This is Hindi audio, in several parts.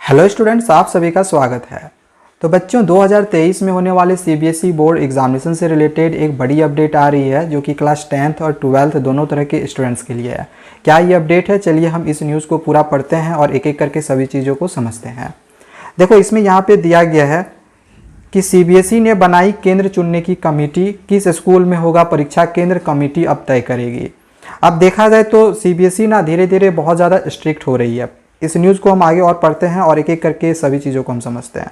हेलो स्टूडेंट्स, आप सभी का स्वागत है। तो बच्चों 2023 में होने वाले सीबीएसई बोर्ड एग्जामिनेशन से रिलेटेड एक बड़ी अपडेट आ रही है जो कि क्लास 10th और 12th दोनों तरह के स्टूडेंट्स के लिए है। क्या ये अपडेट है? चलिए हम इस न्यूज़ को पूरा पढ़ते हैं और एक एक करके सभी चीज़ों को समझते हैं। देखो, इसमें यहाँ पे दिया गया है कि सीबीएसई ने बनाई केंद्र चुनने की कमेटी, किस स्कूल में होगा परीक्षा केंद्र कमेटी अब तय करेगी। अब देखा जाए तो सीबीएसई ना धीरे धीरे बहुत ज़्यादा स्ट्रिक्ट हो रही है। इस न्यूज़ को हम आगे और पढ़ते हैं और एक एक करके सभी चीज़ों को हम समझते हैं।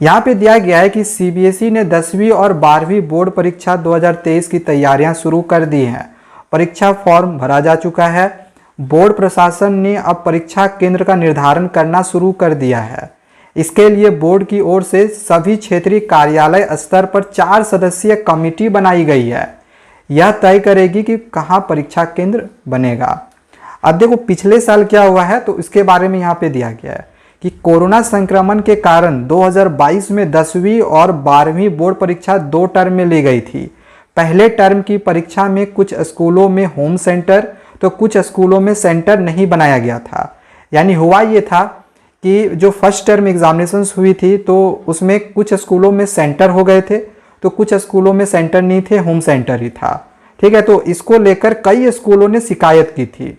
यहाँ पे दिया गया है कि सीबीएसई ने 10वीं और 12वीं बोर्ड परीक्षा 2023 की तैयारियां शुरू कर दी हैं। परीक्षा फॉर्म भरा जा चुका है। बोर्ड प्रशासन ने अब परीक्षा केंद्र का निर्धारण करना शुरू कर दिया है। इसके लिए बोर्ड की ओर से सभी क्षेत्रीय कार्यालय स्तर पर 4 सदस्यीय कमेटी बनाई गई है। यह तय करेगी कि कहाँ परीक्षा केंद्र बनेगा। अब देखो, पिछले साल क्या हुआ है तो इसके बारे में यहाँ पे दिया गया है कि कोरोना संक्रमण के कारण 2022 में 10वीं और 12वीं बोर्ड परीक्षा 2 टर्म में ली गई थी। पहले टर्म की परीक्षा में कुछ स्कूलों में होम सेंटर तो कुछ स्कूलों में सेंटर नहीं बनाया गया था। यानी हुआ ये था कि जो फर्स्ट टर्म एग्जामिनेशंस हुई थी तो उसमें कुछ स्कूलों में सेंटर हो गए थे तो कुछ स्कूलों में सेंटर नहीं थे, होम सेंटर ही था। ठीक है, तो इसको लेकर कई स्कूलों ने शिकायत की थी।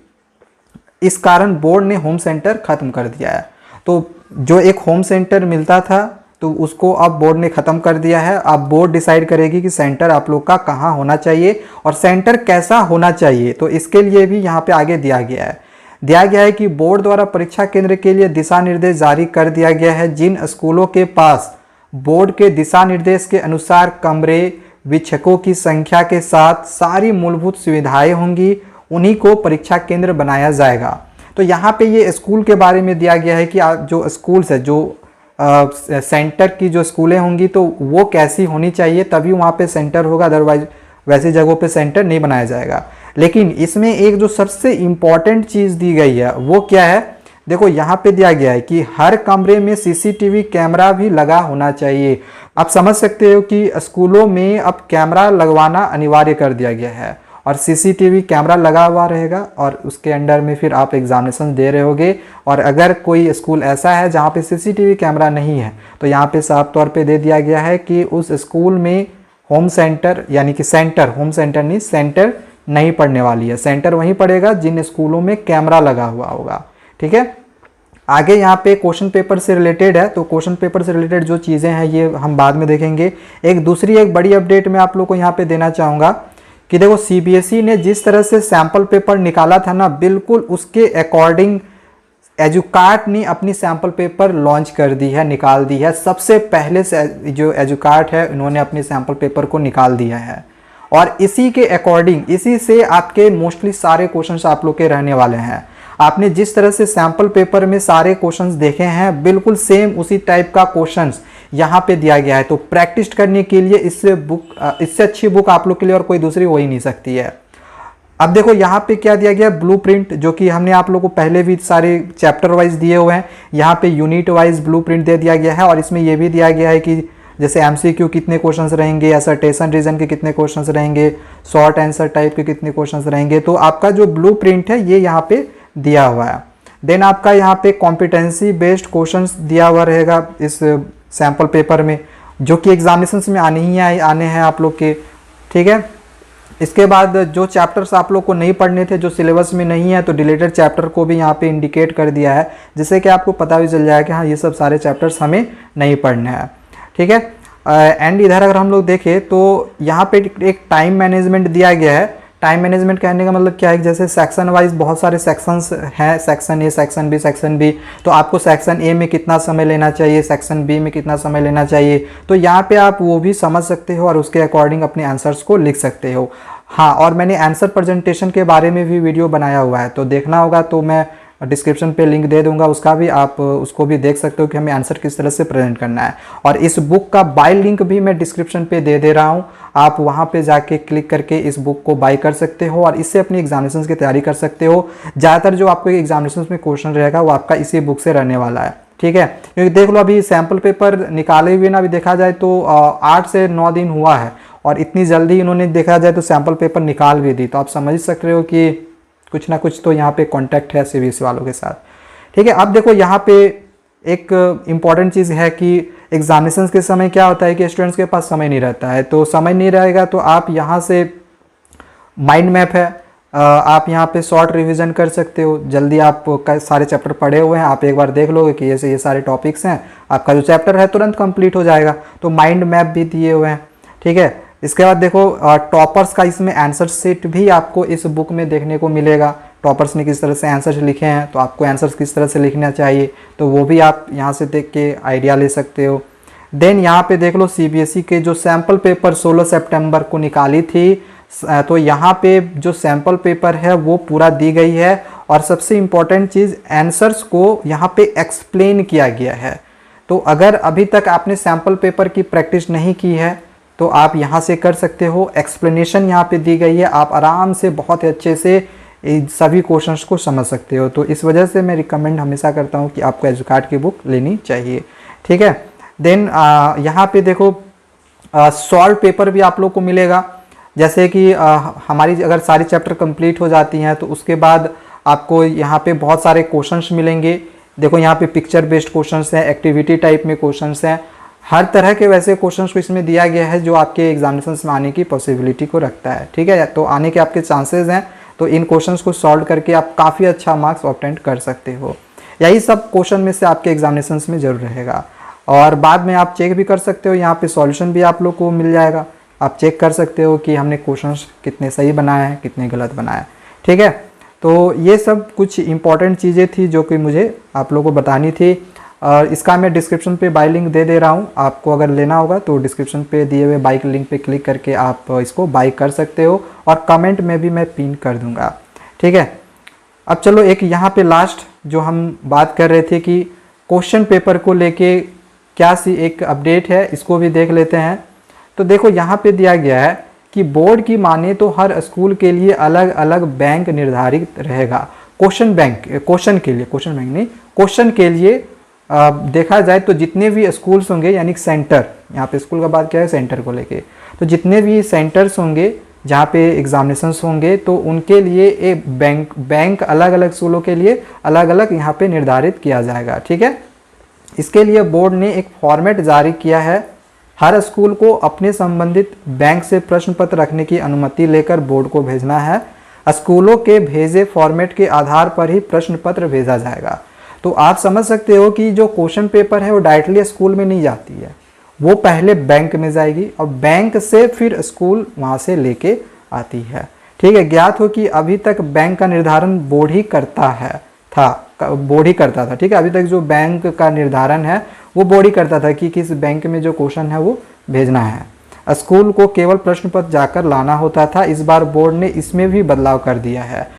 इस कारण बोर्ड ने होम सेंटर खत्म कर दिया है। तो जो एक होम सेंटर मिलता था तो उसको अब बोर्ड ने खत्म कर दिया है। अब बोर्ड डिसाइड करेगी कि सेंटर आप लोग का कहाँ होना चाहिए और सेंटर कैसा होना चाहिए। तो इसके लिए भी यहाँ पे आगे दिया गया है कि बोर्ड द्वारा परीक्षा केंद्र के लिए दिशा निर्देश जारी कर दिया गया है। जिन स्कूलों के पास बोर्ड के दिशा निर्देश के अनुसार कमरे, शिक्षकों की संख्या के साथ सारी मूलभूत सुविधाएं होंगी, उन्हीं को परीक्षा केंद्र बनाया जाएगा। तो यहाँ पे ये स्कूल के बारे में दिया गया है कि जो स्कूल्स है, जो सेंटर की जो स्कूलें होंगी तो वो कैसी होनी चाहिए, तभी वहाँ पे सेंटर होगा। अदरवाइज वैसी जगहों पे सेंटर नहीं बनाया जाएगा। लेकिन इसमें एक जो सबसे इम्पॉर्टेंट चीज़ दी गई है वो क्या है? देखो, यहाँ पे दिया गया है कि हर कमरे में सीसीटीवी कैमरा भी लगा होना चाहिए। आप समझ सकते हो कि स्कूलों में अब कैमरा लगवाना अनिवार्य कर दिया गया है और सीसीटीवी कैमरा लगा हुआ रहेगा और उसके अंडर में फिर आप एग्जामिनेशन दे रहे होगे। और अगर कोई स्कूल ऐसा है जहाँ पे सीसीटीवी कैमरा नहीं है तो यहाँ पे साफ तौर पे दे दिया गया है कि उस स्कूल में होम सेंटर, यानी कि सेंटर, होम सेंटर नहीं, सेंटर नहीं पड़ने वाली है। सेंटर वहीं पड़ेगा जिन स्कूलों में कैमरा लगा हुआ होगा। ठीक है, आगे यहाँ पे क्वेश्चन पेपर से रिलेटेड है। तो क्वेश्चन पेपर से रिलेटेड जो चीज़ें हैं ये हम बाद में देखेंगे। एक बड़ी अपडेट मैं आप लोग को यहाँ पे देना चाहूँगा कि देखो, सीबीएसई ने जिस तरह से सैंपल पेपर निकाला था ना, बिल्कुल उसके अकॉर्डिंग एजुकार्ट ने अपनी सैंपल पेपर लॉन्च कर दी है, निकाल दी है। सबसे पहले से जो एजुकार्ट है इन्होंने अपनी सैंपल पेपर को निकाल दिया है और इसी के अकॉर्डिंग, इसी से आपके मोस्टली सारे क्वेश्चंस आप लोग के रहने वाले हैं। आपने जिस तरह से सैंपल पेपर में सारे क्वेश्चंस देखे हैं, बिल्कुल सेम उसी टाइप का क्वेश्चंस यहाँ पे दिया गया है। तो प्रैक्टिस करने के लिए इससे अच्छी बुक आप लोग के लिए और कोई दूसरी हो ही नहीं सकती है। अब देखो, यहाँ पे क्या दिया गया, ब्लूप्रिंट, जो कि हमने आप लोगों को पहले भी सारे चैप्टर वाइज दिए हुए हैं। यहाँ पे यूनिट वाइज ब्लूप्रिंट दे दिया गया है और इसमें यह भी दिया गया है कि जैसे एमसीक्यू कितने क्वेश्चंस रहेंगे, असर्टेशन रीजन के कितने क्वेश्चंस रहेंगे, शॉर्ट आंसर टाइप के कितने क्वेश्चंस रहेंगे। तो आपका जो ब्लूप्रिंट है ये यहाँ पे दिया हुआ है। देन आपका यहाँ पे कॉम्पिटेंसी बेस्ड क्वेश्चंस दिया हुआ रहेगा इस सैंपल पेपर में, जो कि एग्जामिनेशंस में आने हैं आप लोग के। ठीक है, इसके बाद जो चैप्टर्स आप लोग को नहीं पढ़ने थे, जो सिलेबस में नहीं है, तो डिलीटेड चैप्टर को भी यहाँ पे इंडिकेट कर दिया है, जिससे कि आपको पता भी चल जाएगा कि हाँ, ये सब सारे चैप्टर्स हमें नहीं पढ़ने हैं। ठीक है, एंड इधर अगर हम लोग देखें तो यहाँ पे एक टाइम मैनेजमेंट दिया गया है। टाइम मैनेजमेंट कहने का मतलब क्या है, जैसे सेक्शन वाइज बहुत सारे सेक्शंस हैं, section A, section B, section B. तो आपको सेक्शन ए में कितना समय लेना चाहिए, सेक्शन बी में कितना समय लेना चाहिए, तो यहाँ पे आप वो भी समझ सकते हो और उसके अकॉर्डिंग अपने आंसर्स को लिख सकते हो। हाँ, और मैंने आंसर प्रेजेंटेशन के बारे में भी वीडियो बनाया हुआ है, तो देखना होगा तो मैं डिस्क्रिप्शन पे लिंक दे दूंगा, उसका भी आप उसको भी देख सकते हो कि हमें आंसर किस तरह से प्रेजेंट करना है। और इस बुक का बाय लिंक भी मैं डिस्क्रिप्शन पे दे रहा हूँ, आप वहाँ पे जाके क्लिक करके इस बुक को बाय कर सकते हो और इससे अपनी एग्जामिनेशंस की तैयारी कर सकते हो। ज़्यादातर जो आपको एग्जामिनेशंस में क्वेश्चन रहेगा वो आपका इसी बुक से रहने वाला है। ठीक है, क्योंकि देख लो, अभी सैम्पल पेपर निकाले हुए ना, अभी देखा जाए तो 8 से 9 दिन हुआ है और इतनी जल्दी इन्होंने देखा जाए तो सैम्पल पेपर निकाल भी दी। तो आप समझ सकते हो कि कुछ ना कुछ तो यहाँ पे कॉन्टैक्ट है सीबीएसई वालों के साथ। ठीक है, अब देखो यहाँ पे एक इम्पॉर्टेंट चीज़ है कि एग्जामिनेशन के समय क्या होता है कि स्टूडेंट्स के पास समय नहीं रहता है, तो समय नहीं रहेगा तो आप यहाँ से माइंड मैप है, आप यहाँ पे शॉर्ट रिवीजन कर सकते हो। जल्दी आप सारे चैप्टर पढ़े हुए हैं, आप एक बार देख लोगे कि ये सारे टॉपिक्स हैं, आपका जो चैप्टर है तुरंत कंप्लीट हो जाएगा। तो माइंड मैप भी दिए हुए हैं, ठीक है। इसके बाद देखो टॉपर्स का इसमें आंसर सेट भी आपको इस बुक में देखने को मिलेगा। टॉपर्स ने किस तरह से आंसर्स लिखे हैं, तो आपको आंसर्स किस तरह से लिखना चाहिए, तो वो भी आप यहाँ से देख के आइडिया ले सकते हो। देन यहाँ पे देख लो सीबीएसई के जो सैम्पल पेपर 16 सितंबर को निकाली थी, तो यहाँ पे जो सैम्पल पेपर है वो पूरा दी गई है, और सबसे इम्पॉर्टेंट चीज़ आंसर्स को यहाँ पे एक्सप्लेन किया गया है। तो अगर अभी तक आपने सैम्पल पेपर की प्रैक्टिस नहीं की है तो आप यहाँ से कर सकते हो। एक्सप्लेनेशन यहाँ पे दी गई है, आप आराम से बहुत ही अच्छे से सभी क्वेश्चंस को समझ सकते हो। तो इस वजह से मैं रिकमेंड हमेशा करता हूँ कि आपको एजुकार्ट की बुक लेनी चाहिए, ठीक है। देन यहाँ पे देखो सॉल्व पेपर भी आप लोग को मिलेगा। जैसे कि हमारी अगर सारी चैप्टर कंप्लीट हो जाती हैं तो उसके बाद आपको यहाँ पे बहुत सारे क्वेश्चंस मिलेंगे। देखो यहाँ पे पिक्चर बेस्ड क्वेश्चंस हैं, एक्टिविटी टाइप में क्वेश्चंस हैं, हर तरह के वैसे क्वेश्चंस को इसमें दिया गया है जो आपके एग्जामिनेशंस में आने की पॉसिबिलिटी को रखता है, ठीक है। तो आने के आपके चांसेस हैं, तो इन क्वेश्चंस को सॉल्व करके आप काफ़ी अच्छा मार्क्स ऑब्टेन कर सकते हो। यही सब क्वेश्चन में से आपके एग्जामिनेशंस में जरूर रहेगा, और बाद में आप चेक भी कर सकते हो। यहाँ पे सॉल्यूशन भी आप लोग को मिल जाएगा, आप चेक कर सकते हो कि हमने क्वेश्चंस कितने सही बनाए हैं, कितने गलत बनाए हैं, ठीक है। तो ये सब कुछ इंपॉर्टेंट चीज़ें थी जो कि मुझे आप लोगों को बतानी थी, और इसका मैं डिस्क्रिप्शन पे बाय लिंक दे रहा हूँ। आपको अगर लेना होगा तो डिस्क्रिप्शन पे दिए हुए बाय लिंक पे क्लिक करके आप इसको बाय कर सकते हो, और कमेंट में भी मैं पिन कर दूंगा, ठीक है। अब चलो एक यहाँ पे लास्ट जो हम बात कर रहे थे कि क्वेश्चन पेपर को लेके क्या सी एक अपडेट है, इसको भी देख लेते हैं। तो देखो यहाँ पे दिया गया है कि बोर्ड की माने तो हर स्कूल के लिए अलग अलग बैंक निर्धारित रहेगा। क्वेश्चन के लिए देखा जाए तो जितने भी स्कूल्स होंगे, यानी सेंटर, यहाँ पे स्कूल का बात क्या है सेंटर को लेके, तो जितने भी सेंटर्स होंगे जहाँ पे एग्जामिनेशंस होंगे तो उनके लिए एक बैंक अलग अलग स्कूलों के लिए अलग अलग यहाँ पे निर्धारित किया जाएगा, ठीक है। इसके लिए बोर्ड ने एक फॉर्मेट जारी किया है। हर स्कूल को अपने संबंधित बैंक से प्रश्न पत्र रखने की अनुमति लेकर बोर्ड को भेजना है। स्कूलों के भेजे फॉर्मेट के आधार पर ही प्रश्न पत्र भेजा जाएगा। तो आप समझ सकते हो कि जो क्वेश्चन पेपर है वो डायरेक्टली स्कूल में नहीं जाती है, वो पहले बैंक में जाएगी और बैंक से फिर स्कूल वहाँ से लेके आती है, ठीक है। ज्ञात हो कि अभी तक बैंक का निर्धारण बोर्ड ही करता था, ठीक है। अभी तक जो बैंक का निर्धारण है वो बोर्ड ही करता था कि किस बैंक में जो क्वेश्चन है वो भेजना है। स्कूल को केवल प्रश्न पत्र जाकर लाना होता था। इस बार बोर्ड ने इसमें भी बदलाव कर दिया है।